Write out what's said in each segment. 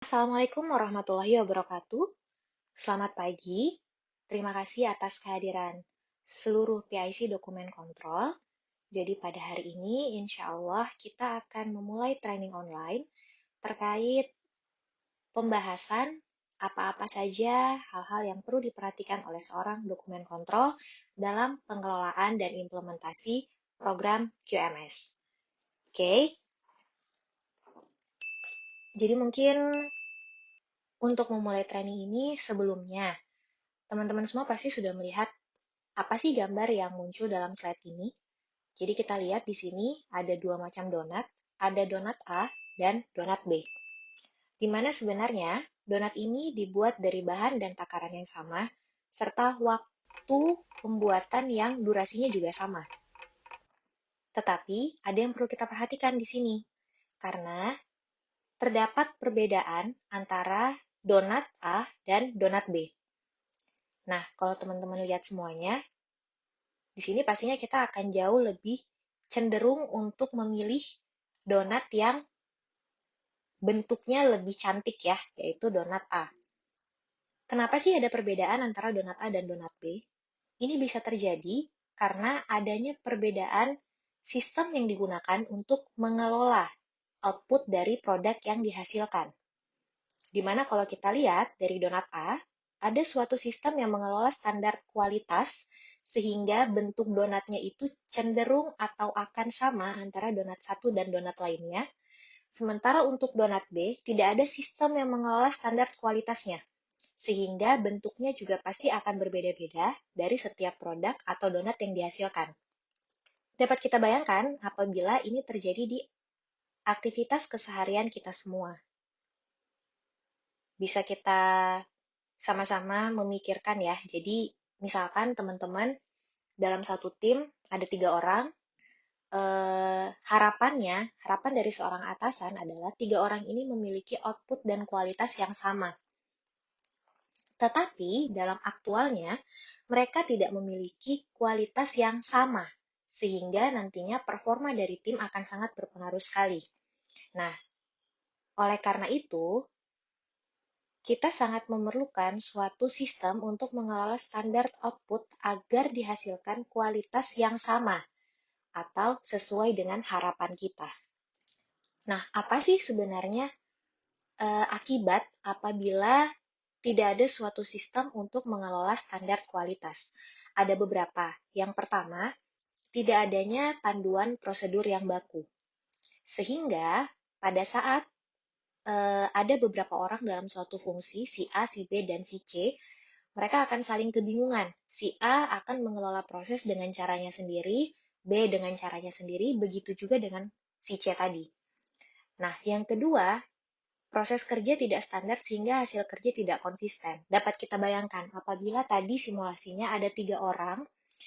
Assalamualaikum warahmatullahi wabarakatuh. Selamat pagi. Terima kasih atas kehadiran seluruh PIC dokumen kontrol. Jadi pada hari ini, insya Allah kita akan memulai training online terkait pembahasan apa-apa saja hal-hal yang perlu diperhatikan oleh seorang dokumen kontrol dalam pengelolaan dan implementasi program QMS. Oke, jadi mungkin untuk memulai training ini sebelumnya, teman-teman semua pasti sudah melihat apa sih gambar yang muncul dalam slide ini. Jadi kita lihat di sini ada dua macam donat, ada donat A dan donat B. Di mana sebenarnya donat ini dibuat dari bahan dan takaran yang sama, serta waktu pembuatan yang durasinya juga sama. Tetapi ada yang perlu kita perhatikan di sini, karena terdapat perbedaan antara donat A dan donat B. Nah, kalau teman-teman lihat semuanya, di sini pastinya kita akan jauh lebih cenderung untuk memilih donat yang bentuknya lebih cantik ya, yaitu donat A. Kenapa sih ada perbedaan antara donat A dan donat B? Ini bisa terjadi karena adanya perbedaan sistem yang digunakan untuk mengelola output dari produk yang dihasilkan. Dimana kalau kita lihat dari donat A, ada suatu sistem yang mengelola standar kualitas sehingga bentuk donatnya itu cenderung atau akan sama antara donat satu dan donat lainnya. Sementara untuk donat B, tidak ada sistem yang mengelola standar kualitasnya, sehingga bentuknya juga pasti akan berbeda-beda dari setiap produk atau donat yang dihasilkan. Dapat kita bayangkan apabila ini terjadi di aktivitas keseharian kita semua. Bisa kita sama-sama memikirkan ya. Jadi, misalkan teman-teman dalam satu tim ada 3 orang, harapan dari seorang atasan adalah 3 orang ini memiliki output dan kualitas yang sama. Tetapi dalam aktualnya, mereka tidak memiliki kualitas yang sama, sehingga nantinya performa dari tim akan sangat berpengaruh sekali. Nah, oleh karena itu, kita sangat memerlukan suatu sistem untuk mengelola standar output agar dihasilkan kualitas yang sama atau sesuai dengan harapan kita. Nah, apa sih sebenarnya akibat apabila tidak ada suatu sistem untuk mengelola standar kualitas? Ada beberapa. Yang pertama, tidak adanya panduan prosedur yang baku. Sehingga pada saat ada beberapa orang dalam suatu fungsi, si A, si B, dan si C, mereka akan saling kebingungan. Si A akan mengelola proses dengan caranya sendiri, B dengan caranya sendiri, begitu juga dengan si C tadi. Nah, yang kedua, proses kerja tidak standar sehingga hasil kerja tidak konsisten. Dapat kita bayangkan, apabila tadi simulasinya ada 3 orang,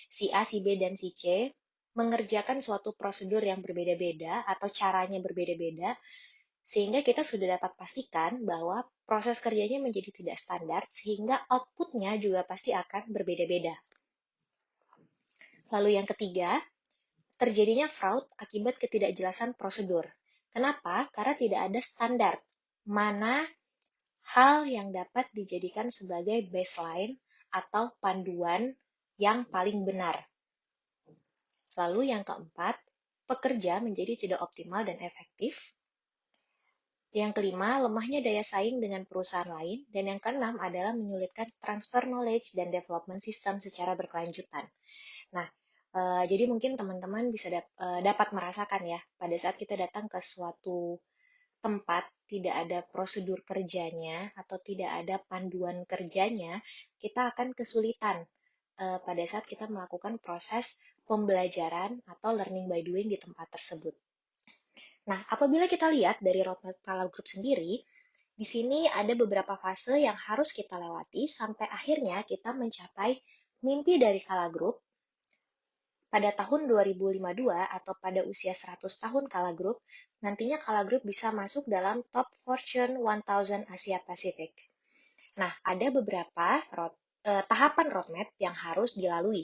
si A, si B, dan si C, mengerjakan suatu prosedur yang berbeda-beda atau caranya berbeda-beda, sehingga kita sudah dapat pastikan bahwa proses kerjanya menjadi tidak standar, sehingga outputnya juga pasti akan berbeda-beda. Lalu yang ketiga, terjadinya fraud akibat ketidakjelasan prosedur. Kenapa? Karena tidak ada standar mana hal yang dapat dijadikan sebagai baseline atau panduan yang paling benar. Lalu yang keempat, pekerja menjadi tidak optimal dan efektif. Yang kelima, lemahnya daya saing dengan perusahaan lain. Dan yang keenam adalah menyulitkan transfer knowledge dan development system secara berkelanjutan. Nah, jadi mungkin teman-teman bisa dapat merasakan ya, pada saat kita datang ke suatu tempat, tidak ada prosedur kerjanya atau tidak ada panduan kerjanya, kita akan kesulitan pada saat kita melakukan proses pembelajaran atau learning by doing di tempat tersebut. Nah, apabila kita lihat dari roadmap Kala Group sendiri, di sini ada beberapa fase yang harus kita lewati sampai akhirnya kita mencapai mimpi dari Kala Group pada tahun 2052 atau pada usia 100 tahun Kala Group, nantinya Kala Group bisa masuk dalam Top Fortune 1000 Asia Pasifik. Nah, ada beberapa tahapan roadmap yang harus dilalui.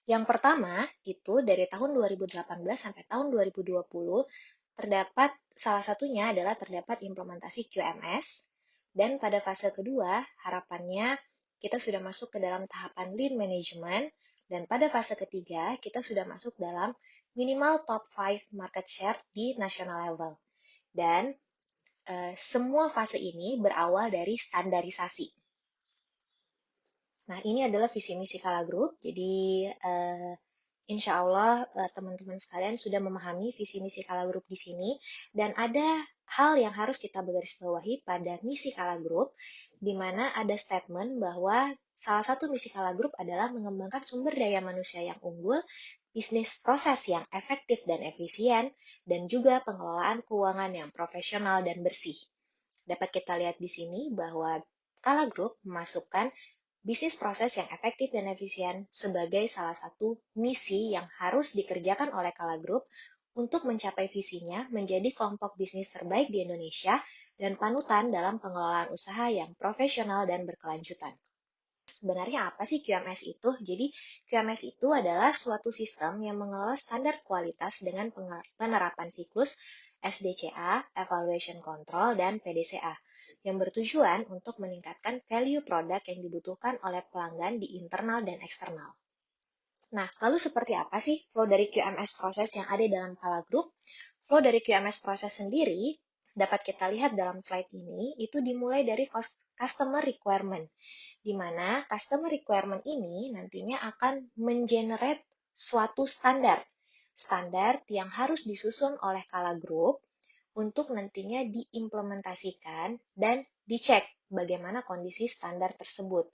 Yang pertama, itu dari tahun 2018 sampai tahun 2020, terdapat salah satunya adalah terdapat implementasi QMS, dan pada fase kedua, harapannya kita sudah masuk ke dalam tahapan lean management, dan pada fase ketiga, kita sudah masuk dalam minimal top 5 market share di national level. Dan semua fase ini berawal dari standarisasi. Nah, ini adalah visi misi Kala Group. Jadi, insya Allah teman-teman sekalian sudah memahami visi misi Kala Group di sini. Dan ada hal yang harus kita garisbawahi pada misi Kala Group, di mana ada statement bahwa salah satu misi Kala Group adalah mengembangkan sumber daya manusia yang unggul, bisnis proses yang efektif dan efisien, dan juga pengelolaan keuangan yang profesional dan bersih. Dapat kita lihat di sini bahwa Kala Group memasukkan bisnis proses yang efektif dan efisien sebagai salah satu misi yang harus dikerjakan oleh Kala Group untuk mencapai visinya menjadi kelompok bisnis terbaik di Indonesia dan panutan dalam pengelolaan usaha yang profesional dan berkelanjutan. Sebenarnya apa sih QMS itu? Jadi, QMS itu adalah suatu sistem yang mengelola standar kualitas dengan penerapan siklus SDCA, Evaluation Control, dan PDCA, yang bertujuan untuk meningkatkan value produk yang dibutuhkan oleh pelanggan di internal dan eksternal. Nah, lalu seperti apa sih flow dari QMS proses yang ada dalam Kala Group? Flow dari QMS proses sendiri dapat kita lihat dalam slide ini, itu dimulai dari customer requirement, di mana customer requirement ini nantinya akan mengenerate suatu standar. Standar yang harus disusun oleh Kala Group untuk nantinya diimplementasikan dan dicek bagaimana kondisi standar tersebut.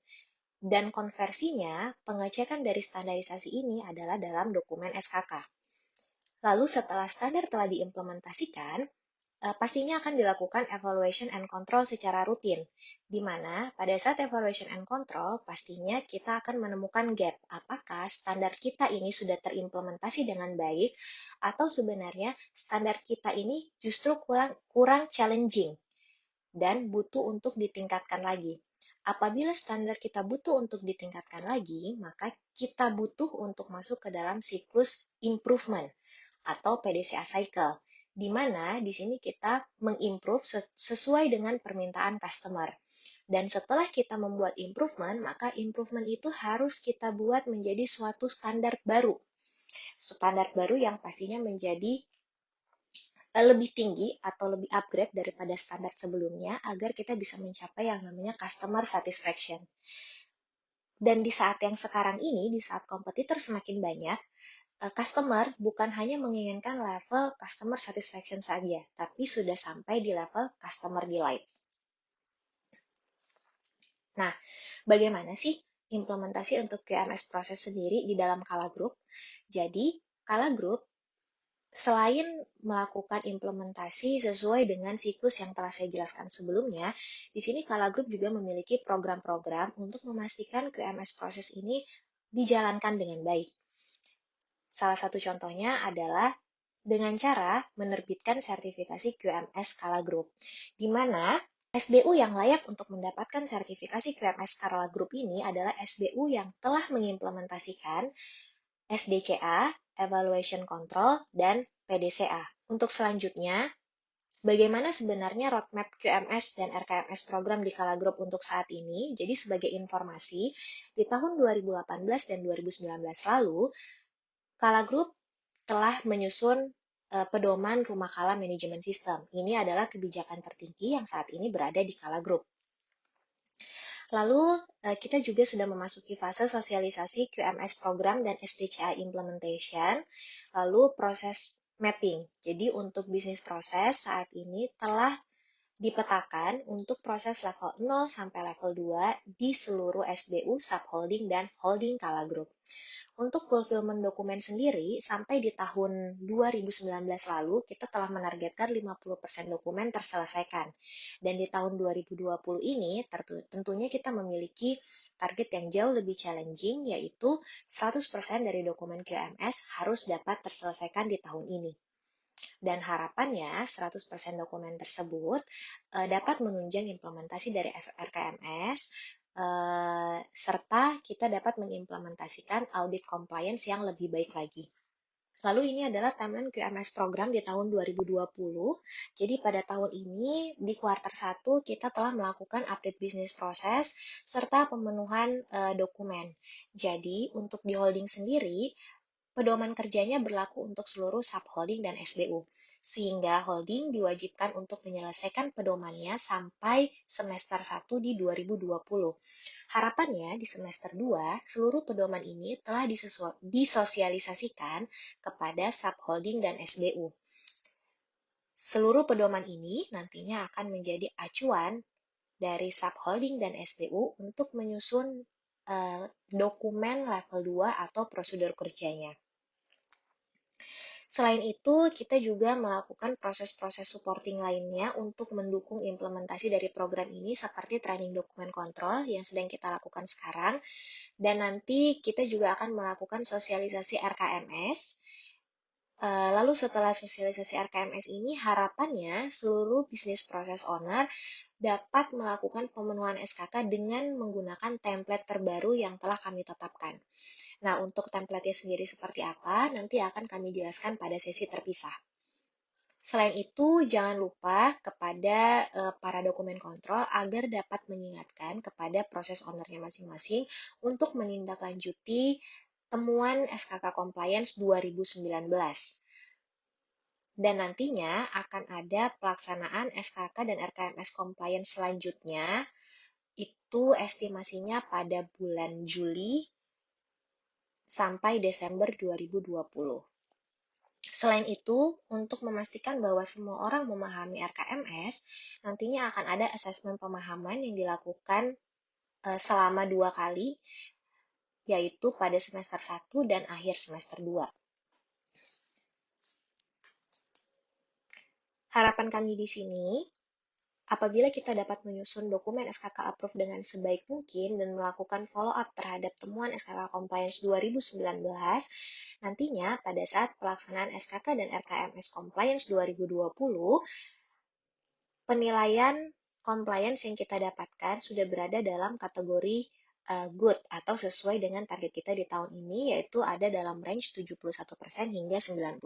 Dan konversinya, pengecekan dari standarisasi ini adalah dalam dokumen SKK. Lalu setelah standar telah diimplementasikan, pastinya akan dilakukan evaluation and control secara rutin, di mana pada saat evaluation and control, pastinya kita akan menemukan gap, apakah standar kita ini sudah terimplementasi dengan baik, atau sebenarnya standar kita ini justru kurang challenging, dan butuh untuk ditingkatkan lagi. Apabila standar kita butuh untuk ditingkatkan lagi, maka kita butuh untuk masuk ke dalam siklus improvement, atau PDCA cycle, di mana di sini kita mengimprove sesuai dengan permintaan customer. Dan setelah kita membuat improvement, maka improvement itu harus kita buat menjadi suatu standar baru. Standar baru yang pastinya menjadi lebih tinggi atau lebih upgrade daripada standar sebelumnya agar kita bisa mencapai yang namanya customer satisfaction. Dan di saat yang sekarang ini, di saat kompetitor semakin banyak, customer bukan hanya menginginkan level customer satisfaction saja, tapi sudah sampai di level customer delight. Nah, bagaimana sih implementasi untuk QMS proses sendiri di dalam Kala Group? Jadi, Kala Group selain melakukan implementasi sesuai dengan siklus yang telah saya jelaskan sebelumnya, di sini Kala Group juga memiliki program-program untuk memastikan QMS proses ini dijalankan dengan baik. Salah satu contohnya adalah dengan cara menerbitkan sertifikasi QMS Kala Group, di mana SBU yang layak untuk mendapatkan sertifikasi QMS Kala Group ini adalah SBU yang telah mengimplementasikan SDCA, Evaluation Control, dan PDCA. Untuk selanjutnya, bagaimana sebenarnya roadmap QMS dan RKMS program di Kala Group untuk saat ini? Jadi sebagai informasi, di tahun 2018 dan 2019 lalu, Kala Group telah menyusun pedoman Rumah Kala Manajemen System. Ini adalah kebijakan tertinggi yang saat ini berada di Kala Group. Lalu, kita juga sudah memasuki fase sosialisasi QMS program dan SDCA implementation, lalu proses mapping. Jadi, untuk bisnis proses saat ini telah dipetakan untuk proses level 0 sampai level 2 di seluruh SBU, subholding, dan holding Kala Group. Untuk fulfillment dokumen sendiri, sampai di tahun 2019 lalu, kita telah menargetkan 50% dokumen terselesaikan. Dan di tahun 2020 ini, tentunya kita memiliki target yang jauh lebih challenging, yaitu 100% dari dokumen QMS harus dapat terselesaikan di tahun ini. Dan harapannya 100% dokumen tersebut dapat menunjang implementasi dari RKMS, serta kita dapat mengimplementasikan audit compliance yang lebih baik lagi. Lalu ini adalah timeline QMS program di tahun 2020. Jadi pada tahun ini di kuartal 1 kita telah melakukan update bisnis proses serta pemenuhan dokumen. Jadi untuk di holding sendiri, pedoman kerjanya berlaku untuk seluruh subholding dan SBU, sehingga holding diwajibkan untuk menyelesaikan pedomannya sampai semester 1 di 2020. Harapannya di semester 2, seluruh pedoman ini telah disosialisasikan kepada subholding dan SBU. Seluruh pedoman ini nantinya akan menjadi acuan dari subholding dan SBU untuk menyusun dokumen level 2 atau prosedur kerjanya. Selain itu, kita juga melakukan proses-proses supporting lainnya untuk mendukung implementasi dari program ini seperti training dokumen kontrol yang sedang kita lakukan sekarang, dan nanti kita juga akan melakukan sosialisasi RKMS. Lalu setelah sosialisasi RKMS ini, harapannya seluruh business process owner dapat melakukan pemenuhan SKK dengan menggunakan template terbaru yang telah kami tetapkan. Nah, untuk template-nya sendiri seperti apa, nanti akan kami jelaskan pada sesi terpisah. Selain itu, jangan lupa kepada para dokumen kontrol agar dapat mengingatkan kepada proses owner-nya masing-masing untuk menindaklanjuti temuan SKK Compliance 2019. Dan nantinya akan ada pelaksanaan SKK dan RKMS Compliance selanjutnya, itu estimasinya pada bulan Juli sampai Desember 2020. Selain itu, untuk memastikan bahwa semua orang memahami RKMS, nantinya akan ada asesmen pemahaman yang dilakukan selama 2 kali, yaitu pada semester 1 dan akhir semester 2. Harapan kami di sini, apabila kita dapat menyusun dokumen SKK Approve dengan sebaik mungkin dan melakukan follow-up terhadap temuan SKK Compliance 2019, nantinya pada saat pelaksanaan SKK dan RKMS Compliance 2020, penilaian compliance yang kita dapatkan sudah berada dalam kategori good atau sesuai dengan target kita di tahun ini, yaitu ada dalam range 71% hingga 90%.